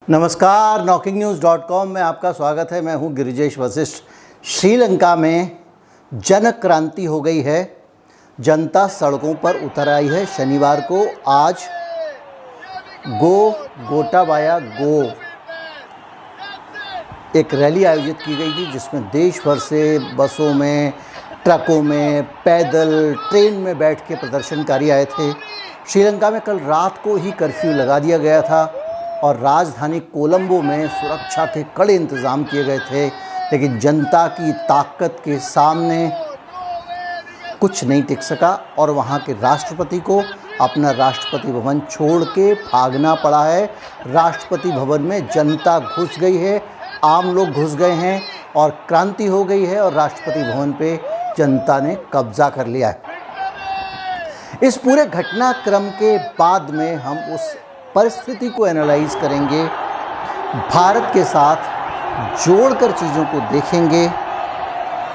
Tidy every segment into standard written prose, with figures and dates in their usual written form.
नमस्कार, knocking-news.com में आपका स्वागत है। मैं हूं गिरिजेश वशिष्ठ। श्रीलंका में जन क्रांति हो गई है, जनता सड़कों पर उतर आई है। शनिवार को आज गो गोटाबाया गो एक रैली आयोजित की गई थी, जिसमें देश भर से बसों में, ट्रकों में, पैदल, ट्रेन में बैठ के प्रदर्शनकारी आए थे। श्रीलंका में कल रात को ही कर्फ्यू लगा दिया गया था और राजधानी कोलंबो में सुरक्षा के कड़े इंतज़ाम किए गए थे, लेकिन जनता की ताकत के सामने कुछ नहीं टिक सका और वहाँ के राष्ट्रपति को अपना राष्ट्रपति भवन छोड़ के भागना पड़ा है। राष्ट्रपति भवन में जनता घुस गई है, आम लोग घुस गए हैं और क्रांति हो गई है और राष्ट्रपति भवन पे जनता ने कब्जा कर लिया है। इस पूरे घटनाक्रम के बाद में हम उस परिस्थिति को एनालाइज करेंगे, भारत के साथ जोड़कर चीज़ों को देखेंगे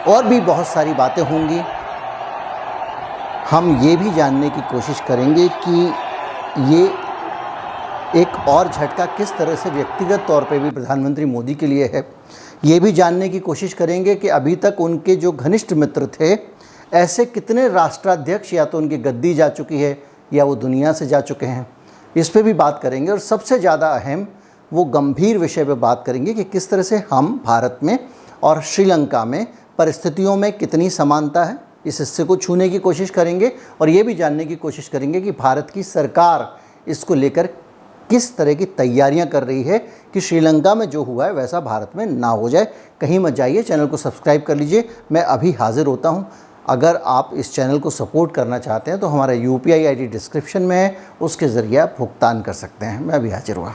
और भी बहुत सारी बातें होंगी। हम ये भी जानने की कोशिश करेंगे कि ये एक और झटका किस तरह से व्यक्तिगत तौर पे भी प्रधानमंत्री मोदी के लिए है। ये भी जानने की कोशिश करेंगे कि अभी तक उनके जो घनिष्ठ मित्र थे, ऐसे कितने राष्ट्राध्यक्ष या तो उनकी गद्दी जा चुकी है या वो दुनिया से जा चुके हैं, इस पे भी बात करेंगे। और सबसे ज़्यादा अहम वो गंभीर विषय पे बात करेंगे कि किस तरह से हम भारत में और श्रीलंका में परिस्थितियों में कितनी समानता है, इस हिस्से को छूने की कोशिश करेंगे। और ये भी जानने की कोशिश करेंगे कि भारत की सरकार इसको लेकर किस तरह की तैयारियां कर रही है कि श्रीलंका में जो हुआ है वैसा भारत में ना हो जाए। कहीं मत जाइए, चैनल को सब्सक्राइब कर लीजिए। मैं अभी हाजिर होता हूं। अगर आप इस चैनल को सपोर्ट करना चाहते हैं तो हमारा UPI ID डिस्क्रिप्शन में है, उसके ज़रिए आप भुगतान कर सकते हैं। मैं अभी हाजिर हुआ।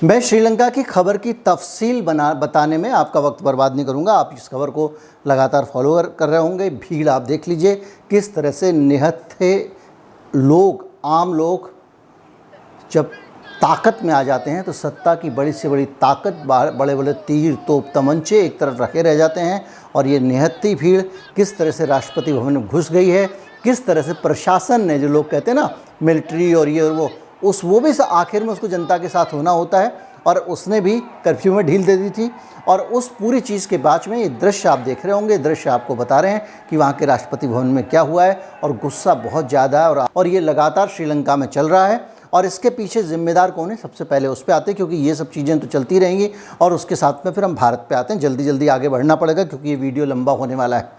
मैं श्रीलंका की खबर की तफसील बताने में आपका वक्त बर्बाद नहीं करूंगा। आप इस खबर को लगातार फॉलो कर रहे होंगे। भीड़ आप देख लीजिए, किस तरह से निहत्थे लोग, आम लोग जब ताकत में आ जाते हैं तो सत्ता की बड़ी से बड़ी ताकत, बड़े बड़े तीर, तोप, तमंचे एक तरफ रखे रह जाते हैं। और ये निहत्थी भीड़ किस तरह से राष्ट्रपति भवन में घुस गई है, किस तरह से प्रशासन ने, जो लोग कहते हैं ना मिलिट्री और ये और वो भी आखिर में उसको जनता के साथ होना होता है, और उसने भी कर्फ्यू में ढील दे दी थी। और उस पूरी चीज़ के बाद में ये दृश्य आप देख रहे होंगे, दृश्य आपको बता रहे हैं कि वहाँ के राष्ट्रपति भवन में क्या हुआ है। और गुस्सा बहुत ज़्यादा है और ये लगातार श्रीलंका में चल रहा है। और इसके पीछे जिम्मेदार कौन है, सबसे पहले उस पर आते हैं, क्योंकि ये सब चीज़ें तो चलती रहेंगी। और उसके साथ में फिर हम भारत पे आते हैं। जल्दी जल्दी आगे बढ़ना पड़ेगा क्योंकि ये वीडियो लंबा होने वाला है।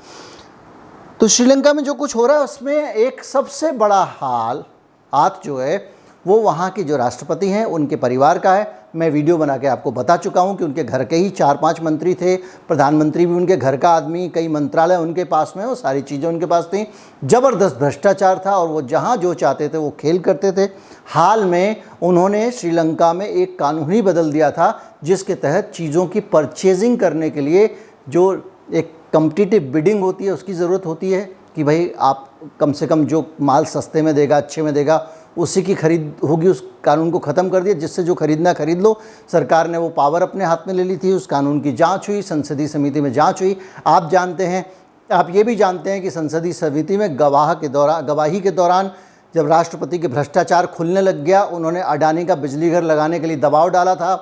तो श्रीलंका में जो कुछ हो रहा है उसमें एक सबसे बड़ा हाथ जो है वो वहाँ के जो राष्ट्रपति हैं उनके परिवार का है। मैं वीडियो बना के आपको बता चुका हूँ कि उनके घर के ही 4-5 मंत्री थे, प्रधानमंत्री भी उनके घर का आदमी, कई मंत्रालय उनके पास में, वो सारी चीज़ें उनके पास थी। ज़बरदस्त भ्रष्टाचार था और वो जहाँ जो चाहते थे वो खेल करते थे। हाल में उन्होंने श्रीलंका में एक कानून ही बदल दिया था, जिसके तहत चीज़ों की परचेजिंग करने के लिए जो एक कम्पिटिटिव बिडिंग होती है उसकी ज़रूरत होती है कि भाई आप कम से कम जो माल सस्ते में देगा, अच्छे में देगा, उसी की खरीद होगी। उस कानून को ख़त्म कर दिया, जिससे जो खरीदना खरीद लो। सरकार ने वो पावर अपने हाथ में ले ली थी। उस कानून की जांच हुई, संसदीय समिति में जांच हुई। आप जानते हैं, आप ये भी जानते हैं कि संसदीय समिति में गवाही के दौरान जब राष्ट्रपति के भ्रष्टाचार खुलने लग गया, उन्होंने अडानी का बिजली घर लगाने के लिए दबाव डाला था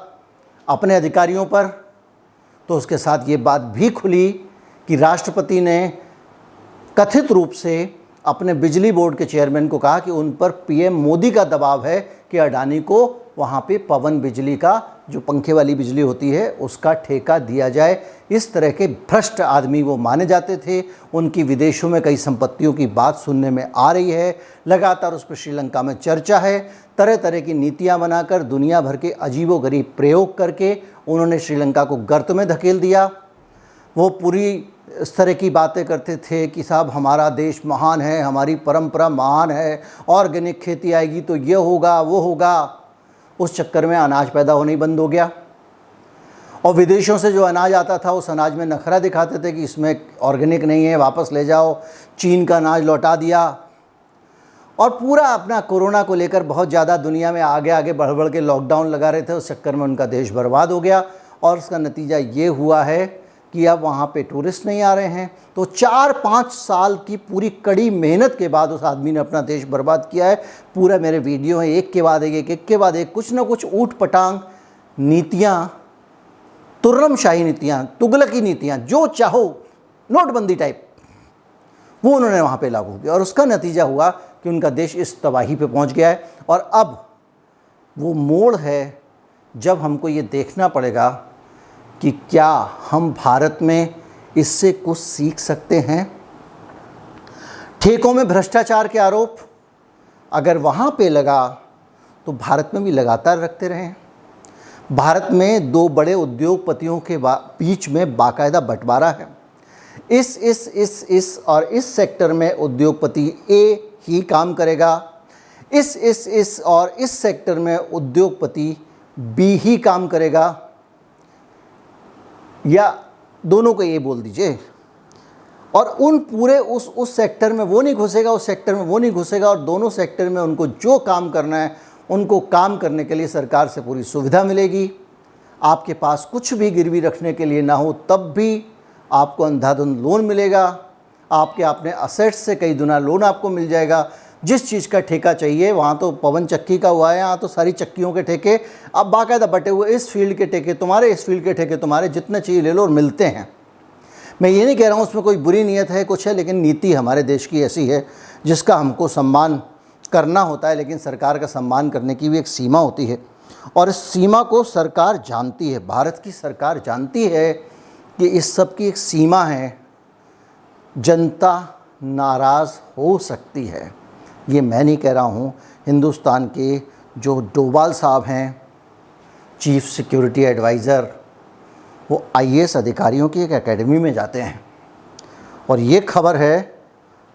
अपने अधिकारियों पर। तो उसके साथ ये बात भी खुली कि राष्ट्रपति ने कथित रूप से अपने बिजली बोर्ड के चेयरमैन को कहा कि उन पर PM मोदी का दबाव है कि अडानी को वहाँ पे पवन बिजली का, जो पंखे वाली बिजली होती है, उसका ठेका दिया जाए। इस तरह के भ्रष्ट आदमी वो माने जाते थे। उनकी विदेशों में कई संपत्तियों की बात सुनने में आ रही है। लगातार उस पर श्रीलंका में चर्चा है। तरह तरह की नीतियाँ बनाकर, दुनिया भर के अजीबोगरीब प्रयोग करके उन्होंने श्रीलंका को गर्त में धकेल दिया। वो पूरी इस तरह की बातें करते थे कि साहब हमारा देश महान है, हमारी परंपरा महान है, ऑर्गेनिक खेती आएगी तो ये होगा वो होगा। उस चक्कर में अनाज पैदा होना ही बंद हो गया और विदेशों से जो अनाज आता था उस अनाज में नखरा दिखाते थे कि इसमें ऑर्गेनिक नहीं है, वापस ले जाओ। चीन का अनाज लौटा दिया और पूरा अपना कोरोना को लेकर बहुत ज़्यादा दुनिया में आगे आगे बढ़ बढ़ के लॉकडाउन लगा रहे थे। उस चक्कर में उनका देश बर्बाद हो गया और उसका नतीजा ये हुआ है कि अब वहाँ पे टूरिस्ट नहीं आ रहे हैं। तो 4-5 साल की पूरी कड़ी मेहनत के बाद उस आदमी ने अपना देश बर्बाद किया है। पूरा मेरे वीडियो है, एक के बाद एक के बाद एक, कुछ ना कुछ ऊट पटांग नीतियाँ, तुर्रमशाही नीतियाँ, तुगलकी नीतियाँ, जो चाहो नोटबंदी टाइप, वो उन्होंने वहाँ पे लागू किया और उसका नतीजा हुआ कि उनका देश इस तबाही पे पहुँच गया है। और अब वो मोड़ है जब हमको ये देखना पड़ेगा कि क्या हम भारत में इससे कुछ सीख सकते हैं। ठेकों में भ्रष्टाचार के आरोप अगर वहाँ पे लगा तो भारत में भी लगातार रखते रहें। भारत में दो बड़े उद्योगपतियों के बीच में बाकायदा बंटवारा है। इस और इस सेक्टर में उद्योगपति ए ही काम करेगा, इस और इस सेक्टर में उद्योगपति बी ही काम करेगा, या दोनों को ये बोल दीजिए। और उन पूरे उस सेक्टर में वो नहीं घुसेगा, उस सेक्टर में वो नहीं घुसेगा, और दोनों सेक्टर में उनको जो काम करना है उनको काम करने के लिए सरकार से पूरी सुविधा मिलेगी। आपके पास कुछ भी गिरवी रखने के लिए ना हो तब भी आपको अंधाधुंध लोन मिलेगा, आपके अपने असेट्स से कई गुना लोन आपको मिल जाएगा। जिस चीज़ का ठेका चाहिए, वहाँ तो पवन चक्की का हुआ है, यहाँ तो सारी चक्कियों के ठेके अब बाकायदा बटे हुए, इस फील्ड के ठेके तुम्हारे, इस फील्ड के ठेके तुम्हारे, जितने चाहिए ले लो और मिलते हैं। मैं ये नहीं कह रहा हूँ उसमें कोई बुरी नीयत है, कुछ है, लेकिन नीति हमारे देश की ऐसी है जिसका हमको सम्मान करना होता है, लेकिन सरकार का सम्मान करने की भी एक सीमा होती है और इस सीमा को सरकार जानती है। भारत की सरकार जानती है कि इस सब की एक सीमा है, जनता नाराज़ हो सकती है। ये मैं नहीं कह रहा हूँ, हिंदुस्तान के जो डोभाल साहब हैं, चीफ सिक्योरिटी एडवाइज़र, वो आईएएस अधिकारियों की एक एकेडमी में जाते हैं और ये खबर है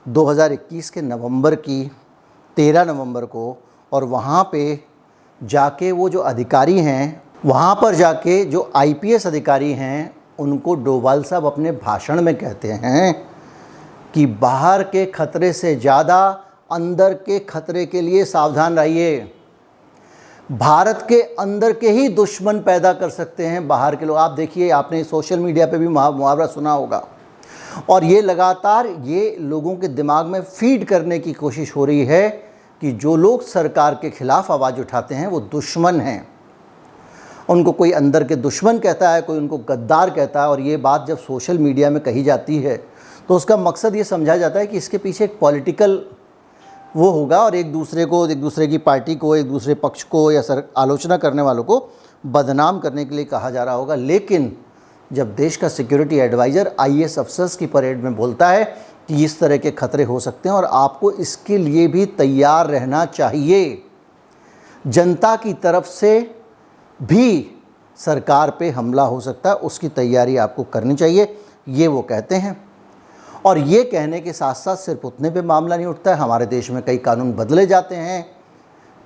2021 के नवंबर की, 13 नवंबर को, और वहाँ पे जाके वो जो अधिकारी हैं, वहाँ पर जाके जो आईपीएस अधिकारी हैं, उनको डोभाल साहब अपने भाषण में कहते हैं कि बाहर के खतरे से ज़्यादा अंदर के खतरे के लिए सावधान रहिए। भारत के अंदर के ही दुश्मन पैदा कर सकते हैं बाहर के लोग। आप देखिए, आपने सोशल मीडिया पे भी मुहावरा सुना होगा, और ये लगातार ये लोगों के दिमाग में फीड करने की कोशिश हो रही है कि जो लोग सरकार के ख़िलाफ़ आवाज़ उठाते हैं वो दुश्मन हैं। उनको कोई अंदर के दुश्मन कहता है, कोई उनको गद्दार कहता है, और ये बात जब सोशल मीडिया में कही जाती है तो उसका मकसद ये समझा जाता है कि इसके पीछे एक पॉलिटिकल वो होगा और एक दूसरे की पार्टी को, एक दूसरे पक्ष को या आलोचना करने वालों को बदनाम करने के लिए कहा जा रहा होगा। लेकिन जब देश का सिक्योरिटी एडवाइज़र आईएएस अफसर्स की परेड में बोलता है कि इस तरह के खतरे हो सकते हैं और आपको इसके लिए भी तैयार रहना चाहिए, जनता की तरफ से भी सरकार पे हमला हो सकता है, उसकी तैयारी आपको करनी चाहिए, ये वो कहते हैं। और ये कहने के साथ साथ सिर्फ उतने पे मामला नहीं उठता है, हमारे देश में कई कानून बदले जाते हैं।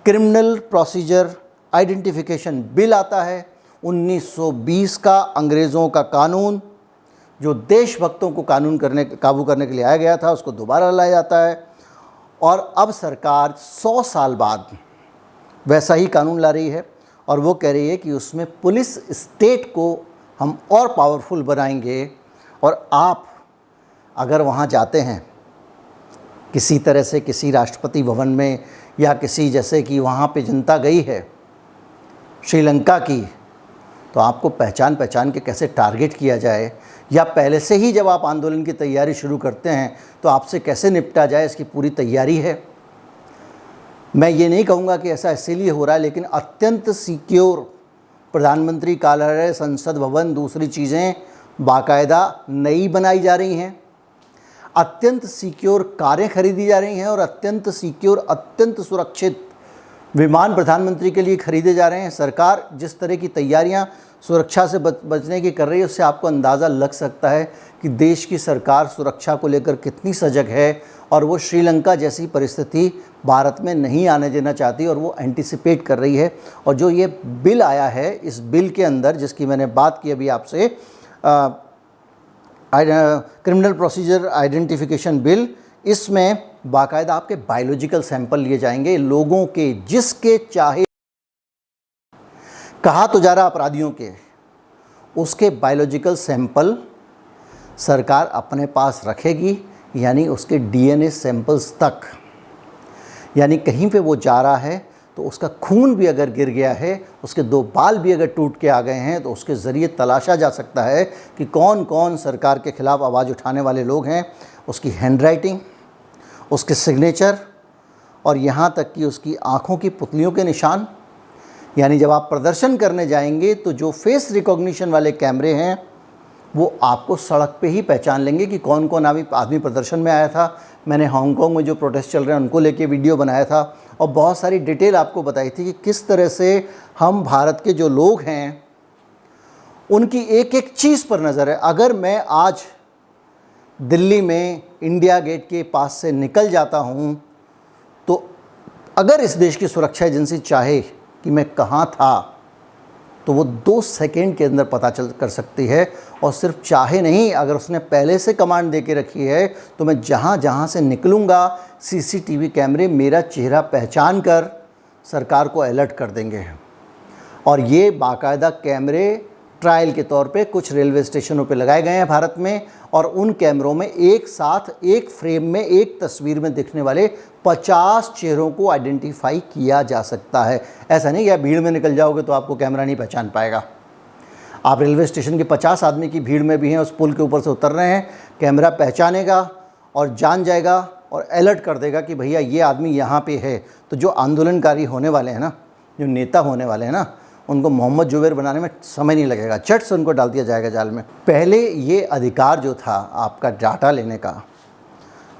क्रिमिनल प्रोसीजर आइडेंटिफिकेशन बिल आता है 1920 का, अंग्रेज़ों का कानून, जो देशभक्तों को काबू करने के लिए आया गया था, उसको दोबारा लाया जाता है। और अब सरकार 100 साल बाद वैसा ही कानून ला रही है और वो कह रही है कि उसमें पुलिस स्टेट को हम और पावरफुल बनाएंगे। और आप अगर वहाँ जाते हैं किसी तरह से, किसी राष्ट्रपति भवन में, या किसी, जैसे कि वहाँ पे जनता गई है श्रीलंका की, तो आपको पहचान के कैसे टारगेट किया जाए, या पहले से ही जब आप आंदोलन की तैयारी शुरू करते हैं तो आपसे कैसे निपटा जाए, इसकी पूरी तैयारी है। मैं ये नहीं कहूँगा कि ऐसा इसीलिए हो रहा है, लेकिन अत्यंत सिक्योर प्रधानमंत्री कार्यालय, संसद भवन, दूसरी चीज़ें बाकायदा नई बनाई जा रही हैं, अत्यंत सिक्योर कारें खरीदी जा रही हैं और अत्यंत सिक्योर, अत्यंत सुरक्षित विमान प्रधानमंत्री के लिए खरीदे जा रहे हैं। सरकार जिस तरह की तैयारियां सुरक्षा से बचने की कर रही है, उससे आपको अंदाज़ा लग सकता है कि देश की सरकार सुरक्षा को लेकर कितनी सजग है, और वो श्रीलंका जैसी परिस्थिति भारत में नहीं आने देना चाहती और वो एंटिसिपेट कर रही है। और जो ये बिल आया है, इस बिल के अंदर, जिसकी मैंने बात की अभी आपसे, क्रिमिनल प्रोसीजर आइडेंटिफिकेशन बिल, इसमें बाकायदा आपके बायोलॉजिकल सैंपल लिए जाएंगे लोगों के, जिसके चाहे, कहा तो जा रहा अपराधियों के, उसके बायोलॉजिकल सैंपल सरकार अपने पास रखेगी, यानी उसके डीएनए सैंपल्स तक। यानी कहीं पे वो जा रहा है तो उसका खून भी अगर गिर गया है, उसके 2 बाल भी अगर टूट के आ गए हैं, तो उसके ज़रिए तलाशा जा सकता है कि कौन कौन सरकार के ख़िलाफ़ आवाज़ उठाने वाले लोग हैं। उसकी हैंडराइटिंग, उसके सिग्नेचर और यहाँ तक कि उसकी आँखों की पुतलियों के निशान। यानी जब आप प्रदर्शन करने जाएंगे तो जो फेस रिकॉग्निशन वाले कैमरे हैं वो आपको सड़क पे ही पहचान लेंगे कि कौन कौन आदमी प्रदर्शन में आया था। मैंने हांगकांग में जो प्रोटेस्ट चल रहे हैं उनको लेके वीडियो बनाया था और बहुत सारी डिटेल आपको बताई थी कि किस तरह से हम भारत के जो लोग हैं उनकी एक एक चीज़ पर नज़र है। अगर मैं आज दिल्ली में इंडिया गेट के पास से निकल जाता हूँ तो अगर इस देश की सुरक्षा एजेंसी चाहे कि मैं कहाँ था तो वो 2 सेकेंड के अंदर पता कर सकती है। और सिर्फ चाहे नहीं, अगर उसने पहले से कमांड दे के रखी है तो मैं जहाँ जहाँ से निकलूँगा सीसीटीवी कैमरे मेरा चेहरा पहचान कर सरकार को अलर्ट कर देंगे। और ये बाकायदा कैमरे ट्रायल के तौर पे कुछ रेलवे स्टेशनों पे लगाए गए हैं भारत में, और उन कैमरों में एक साथ एक फ्रेम में एक तस्वीर में दिखने वाले 50 चेहरों को आइडेंटिफाई किया जा सकता है। ऐसा नहीं कि आप भीड़ में निकल जाओगे तो आपको कैमरा नहीं पहचान पाएगा। आप रेलवे स्टेशन के 50 आदमी की भीड़ में भी हैं, उस पुल के ऊपर से उतर रहे हैं, कैमरा पहचानेगा और जान जाएगा और अलर्ट कर देगा कि भैया ये आदमी यहाँ पे है। तो जो आंदोलनकारी होने वाले हैं ना, जो नेता होने वाले हैं ना, उनको मोहम्मद जुबैर बनाने में समय नहीं लगेगा, झट से उनको डाल दिया जाएगा जाल में। पहले ये अधिकार जो था आपका डाटा लेने का,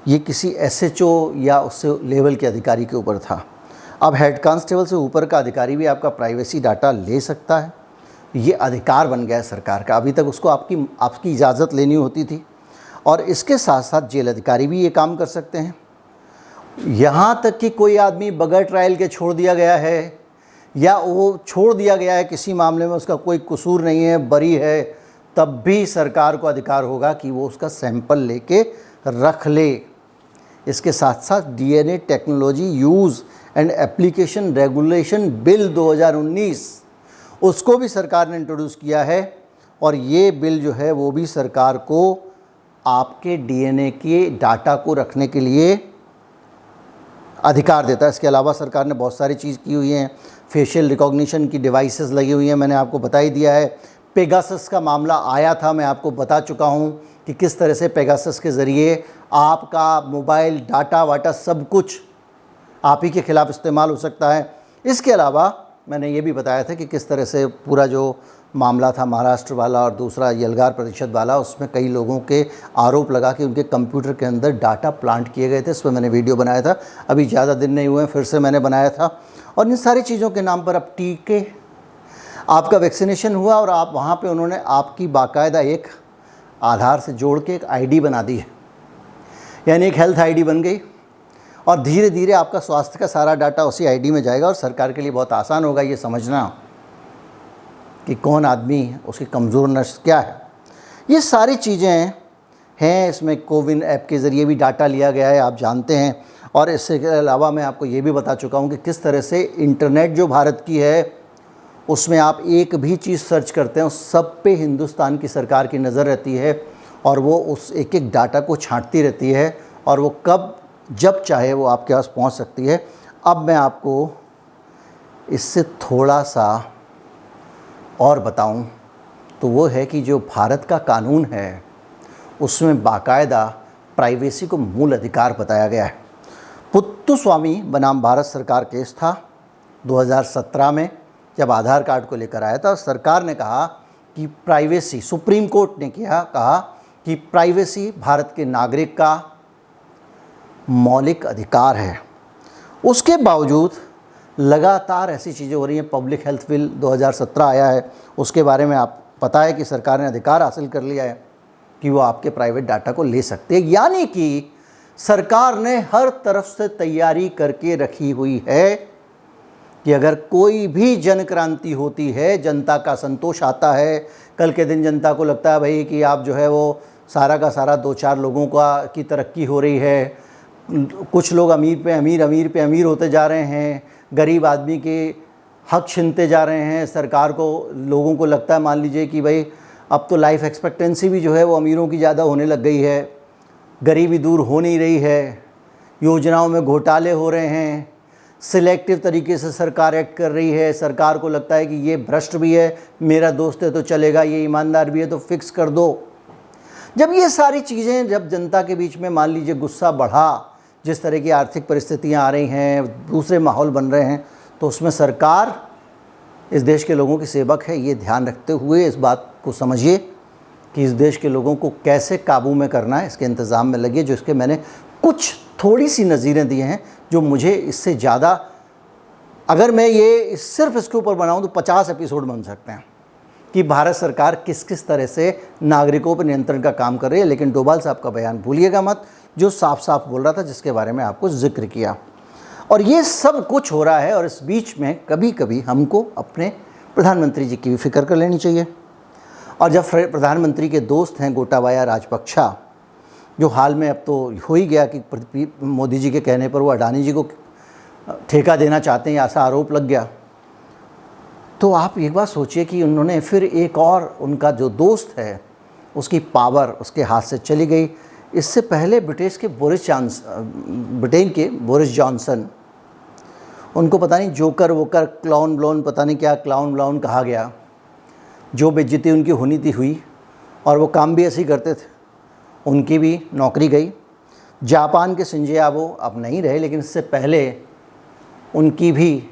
ये किसी एसएचओ या उससे लेवल के अधिकारी के ऊपर था। अब हेड कांस्टेबल से ऊपर का अधिकारी भी आपका प्राइवेसी डाटा ले सकता है। ये अधिकार बन गया है सरकार का। अभी तक उसको आपकी इजाज़त लेनी होती थी। और इसके साथ साथ जेल अधिकारी भी ये काम कर सकते हैं। यहाँ तक कि कोई आदमी बगैर ट्रायल के छोड़ दिया गया है या वो छोड़ दिया गया है किसी मामले में, उसका कोई कसूर नहीं है, बरी है, तब भी सरकार को अधिकार होगा कि वो उसका सैंपल लेके रख ले। इसके साथ साथ DNA technology use and application regulation bill 2019 उसको भी सरकार ने इंट्रोड्यूस किया है। और ये बिल जो है वो भी सरकार को आपके डीएनए के डाटा को रखने के लिए अधिकार देता है। इसके अलावा सरकार ने बहुत सारी चीज़ की हुई हैं। फेशियल रिकॉग्निशन की डिवाइसेस लगी हुई हैं, मैंने आपको बता ही दिया है। पेगासस का मामला आया था, मैं आपको बता चुका हूं कि किस तरह से पेगासस के ज़रिए आपका मोबाइल डाटा वाटा सब कुछ आप ही के ख़िलाफ़ इस्तेमाल हो सकता है। इसके अलावा मैंने ये भी बताया था कि किस तरह से पूरा जो मामला था महाराष्ट्र वाला और दूसरा यलगार परिषद वाला, उसमें कई लोगों के आरोप लगा कि उनके कंप्यूटर के अंदर डाटा प्लांट किए गए थे। इस पर मैंने वीडियो बनाया था, अभी ज़्यादा दिन नहीं हुए फिर से मैंने बनाया था। और इन सारी चीज़ों के नाम पर अब टीके, आपका वैक्सीनेशन हुआ और आप वहाँ पे उन्होंने आपकी बाकायदा एक आधार से जोड़ के एक आईडी बना दी है, यानी एक हेल्थ आईडी बन गई। और धीरे धीरे आपका स्वास्थ्य का सारा डाटा उसी आईडी में जाएगा और सरकार के लिए बहुत आसान होगा ये समझना कि कौन आदमी, उसकी कमज़ोर नस क्या है। ये सारी चीज़ें हैं। इसमें कोविन ऐप के ज़रिए भी डाटा लिया गया है, आप जानते हैं। और इसके अलावा मैं आपको ये भी बता चुका हूँ कि किस तरह से इंटरनेट जो भारत की है उसमें आप एक भी चीज़ सर्च करते हैं उस सब पे हिंदुस्तान की सरकार की नज़र रहती है और वो उस एक एक डाटा को छांटती रहती है और वो कब जब चाहे वो आपके पास पहुंच सकती है। अब मैं आपको इससे थोड़ा सा और बताऊं तो वो है कि जो भारत का कानून है उसमें बाकायदा प्राइवेसी को मूल अधिकार बताया गया है। पुत्तुस्वामी बनाम भारत सरकार केस था 2017 में, जब आधार कार्ड को लेकर आया था। सरकार ने कहा कि प्राइवेसी, सुप्रीम कोर्ट ने कहा कि प्राइवेसी भारत के नागरिक का मौलिक अधिकार है। उसके बावजूद लगातार ऐसी चीज़ें हो रही हैं। पब्लिक हेल्थ बिल 2017 आया है, उसके बारे में आप पता है कि सरकार ने अधिकार हासिल कर लिया है कि वो आपके प्राइवेट डाटा को ले सकते हैं। यानी कि सरकार ने हर तरफ से तैयारी करके रखी हुई है कि अगर कोई भी जन क्रांति होती है, जनता का संतोष आता है, कल के दिन जनता को लगता है भाई कि आप जो है वो सारा का सारा 2-4 लोगों की तरक्की हो रही है, कुछ लोग अमीर पे अमीर होते जा रहे हैं, गरीब आदमी के हक छीनते जा रहे हैं, सरकार को, लोगों को लगता है मान लीजिए कि भाई अब तो लाइफ एक्सपेक्टेंसी भी जो है वो अमीरों की ज़्यादा होने लग गई है, गरीबी दूर हो नहीं रही है, योजनाओं में घोटाले हो रहे हैं, सिलेक्टिव तरीके से सरकार एक्ट कर रही है। सरकार को लगता है कि ये भ्रष्ट भी है, मेरा दोस्त है तो चलेगा, ये ईमानदार भी है तो फिक्स कर दो। जब ये सारी चीज़ें जब जनता के बीच में मान लीजिए गुस्सा बढ़ा, जिस तरह की आर्थिक परिस्थितियां आ रही हैं, दूसरे माहौल बन रहे हैं, तो उसमें सरकार इस देश के लोगों की सेवक है। ये ध्यान रखते हुए इस बात को समझिए कि इस देश के लोगों को कैसे काबू में करना है, इसके इंतज़ाम में लगिए। जो इसके मैंने कुछ थोड़ी सी नज़ीरें दी हैं, जो मुझे इससे ज़्यादा, अगर मैं ये सिर्फ इसके ऊपर बनाऊं तो 50 एपिसोड बन सकते हैं कि भारत सरकार किस किस तरह से नागरिकों पर नियंत्रण का काम कर रही है। लेकिन डोभाल साहब का बयान भूलिएगा मत, जो साफ साफ बोल रहा था, जिसके बारे में आपको जिक्र किया। और ये सब कुछ हो रहा है और इस बीच में कभी कभी हमको अपने प्रधानमंत्री जी की भी फिक्र कर लेनी चाहिए। और जब प्रधानमंत्री के दोस्त हैं गोटाबाया राजपक्षा, जो हाल में अब तो हो ही गया कि मोदी जी के कहने पर वो अडानी जी को ठेका देना चाहते हैं, ऐसा आरोप लग गया, तो आप एक बात सोचिए कि उन्होंने फिर एक और उनका जो दोस्त है उसकी पावर उसके हाथ से चली गई। इससे पहले ब्रिटेन के बोरिस जॉनसन, उनको पता नहीं जोकर वोकर क्लाउन ब्लाउन पता नहीं क्या क्लाउन ब्लाउन कहा गया, जो बेइज्जती उनकी होनी थी हुई, और वो काम भी ऐसे ही करते थे, उनकी भी नौकरी गई। जापान के शिंजो आबे अब नहीं रहे, लेकिन इससे पहले उनकी भी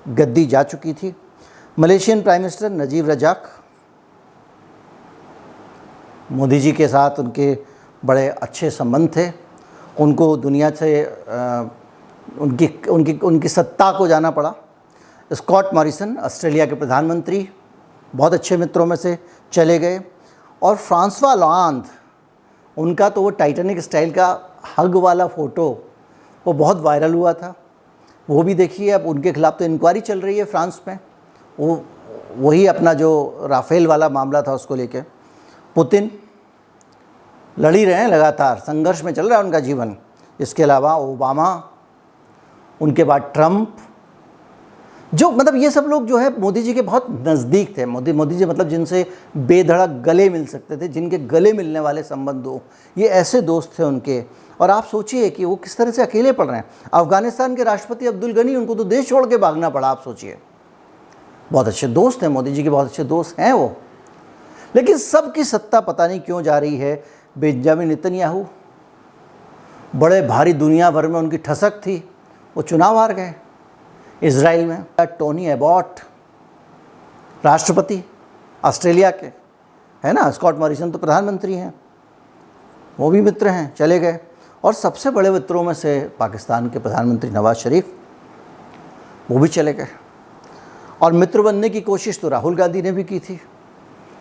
गद्दी जा चुकी थी। Malaysian prime minister Najib Razak, Modi ji के साथ उनके बड़े अच्छे संबंध थे, उनको दुनिया से उनकी सत्ता को जाना पड़ा। स्कॉट मॉरिसन ऑस्ट्रेलिया के प्रधानमंत्री, बहुत अच्छे मित्रों में से चले गए। और फ्रांसवा होलांद, उनका तो वो टाइटैनिक स्टाइल का हग वाला फ़ोटो वो बहुत वायरल हुआ था, वो भी देखिए। अब उनके खिलाफ़ तो इंक्वायरी चल रही है फ्रांस में, वही अपना जो राफेल वाला मामला था उसको लेके। पुतिन लड़ ही रहे हैं, लगातार संघर्ष में चल रहा है उनका जीवन। इसके अलावा ओबामा, उनके बाद ट्रंप, जो मतलब ये सब लोग जो है मोदी जी के बहुत नज़दीक थे। मोदी जी मतलब जिनसे बेधड़क गले मिल सकते थे, जिनके गले मिलने वाले संबंध हो, ये ऐसे दोस्त थे उनके। और आप सोचिए कि वो किस तरह से अकेले पड़ रहे हैं। अफ़गानिस्तान के राष्ट्रपति अब्दुल गनी, उनको तो देश छोड़ के भागना पड़ा। आप सोचिए, बहुत अच्छे दोस्त हैं मोदी जी के, बहुत अच्छे दोस्त हैं वो। लेकिन सबकी सत्ता पता नहीं क्यों जा रही है बेंजामिन नेतन्याहू, बड़े भारी दुनिया भर में उनकी ठसक थी, वो चुनाव हार गए। इजराइल में टोनी एबॉट, राष्ट्रपति ऑस्ट्रेलिया के, है ना। स्कॉट मॉरिसन तो प्रधानमंत्री हैं, वो भी मित्र हैं, चले गए। और सबसे बड़े मित्रों में से पाकिस्तान के प्रधानमंत्री नवाज शरीफ, वो भी चले गए। और मित्र बनने की कोशिश तो राहुल गांधी ने भी की थी,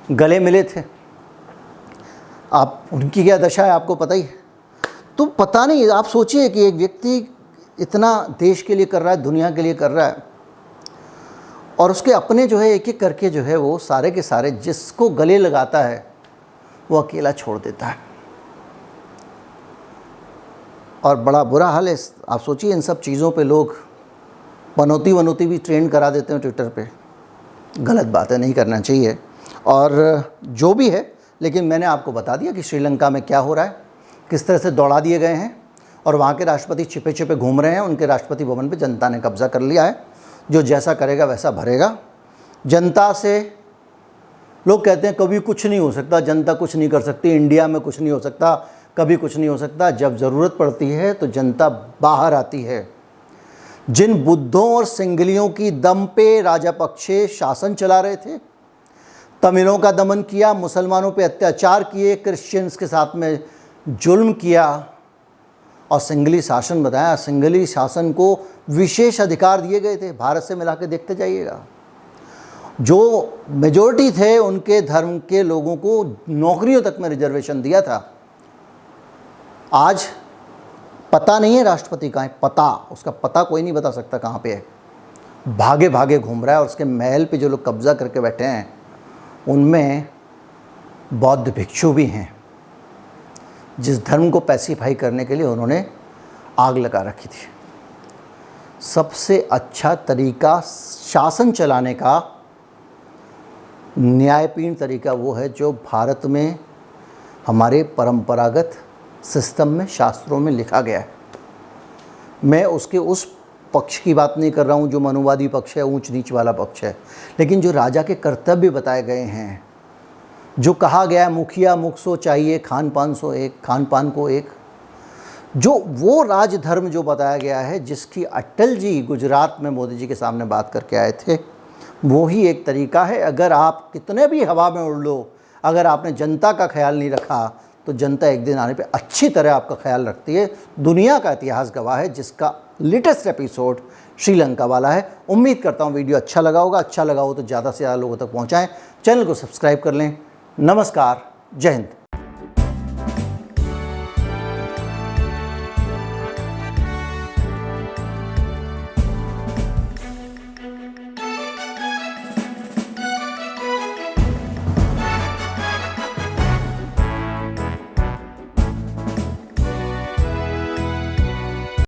गले मिले थे। आप उनकी क्या दशा है आपको पता ही है। तो पता नहीं, आप सोचिए कि एक व्यक्ति इतना देश के लिए कर रहा है, दुनिया के लिए कर रहा है, और उसके अपने जो है एक एक करके जो है वो सारे के सारे जिसको गले लगाता है वो अकेला छोड़ देता है। और बड़ा बुरा हाल है। आप सोचिए, इन सब चीज़ों पे लोग बनौती भी ट्रेंड करा देते हैं ट्विटर पे। गलत बात है, नहीं करना चाहिए। और जो भी है, लेकिन मैंने आपको बता दिया कि श्रीलंका में क्या हो रहा है, किस तरह से दौड़ा दिए गए हैं, और वहाँ के राष्ट्रपति छिपे छिपे घूम रहे हैं। उनके राष्ट्रपति भवन पे जनता ने कब्जा कर लिया है, जो जैसा करेगा वैसा भरेगा। जनता से लोग कहते हैं कभी कुछ नहीं हो सकता, जनता कुछ नहीं कर सकती, इंडिया में कुछ नहीं हो सकता, कभी कुछ नहीं हो सकता। जब ज़रूरत पड़ती है तो जनता बाहर आती है। जिन बुद्धों और सिंगलियों की दम पे राजापक्षे शासन चला रहे थे, तमिलों का दमन किया, मुसलमानों पे अत्याचार किए, क्रिश्चियंस के साथ में जुल्म किया और सिंगली शासन बताया। सिंगली शासन को विशेष अधिकार दिए गए थे, भारत से मिला के देखते जाइएगा। जो मेजॉरिटी थे उनके धर्म के लोगों को नौकरियों तक में रिजर्वेशन दिया था। आज पता नहीं है राष्ट्रपति कहाँ है, उसका पता कोई नहीं बता सकता कहाँ पे है। भागे भागे घूम रहा है। और उसके महल पे जो लोग कब्जा करके बैठे हैं उनमें बौद्ध भिक्षु भी हैं, जिस धर्म को पैसिफाई करने के लिए उन्होंने आग लगा रखी थी। सबसे अच्छा तरीका शासन चलाने का न्यायपूर्ण तरीका वो है जो भारत में हमारे परंपरागत सिस्टम में, शास्त्रों में लिखा गया है। मैं उसके उस पक्ष की बात नहीं कर रहा हूँ जो मनुवादी पक्ष है, ऊंच नीच वाला पक्ष है, लेकिन जो राजा के कर्तव्य बताए गए हैं, जो कहा गया है मुखिया मुख सो चाहिए, खान पान सो एक, खान पान को एक, जो वो राजधर्म जो बताया गया है, जिसकी अटल जी गुजरात में मोदी जी के सामने बात करके आए थे, वो ही एक तरीका है। अगर आप कितने भी हवा में उड़ लो, अगर आपने जनता का ख्याल नहीं रखा तो जनता एक दिन आने पे अच्छी तरह आपका ख्याल रखती है। दुनिया का इतिहास गवाह है, जिसका लेटेस्ट एपिसोड श्रीलंका वाला है। उम्मीद करता हूँ वीडियो अच्छा लगा होगा। अच्छा लगा हो तो ज़्यादा से ज़्यादा लोगों तक पहुँचाएँ। चैनल को सब्सक्राइब कर लें। नमस्कार, जय हिंद।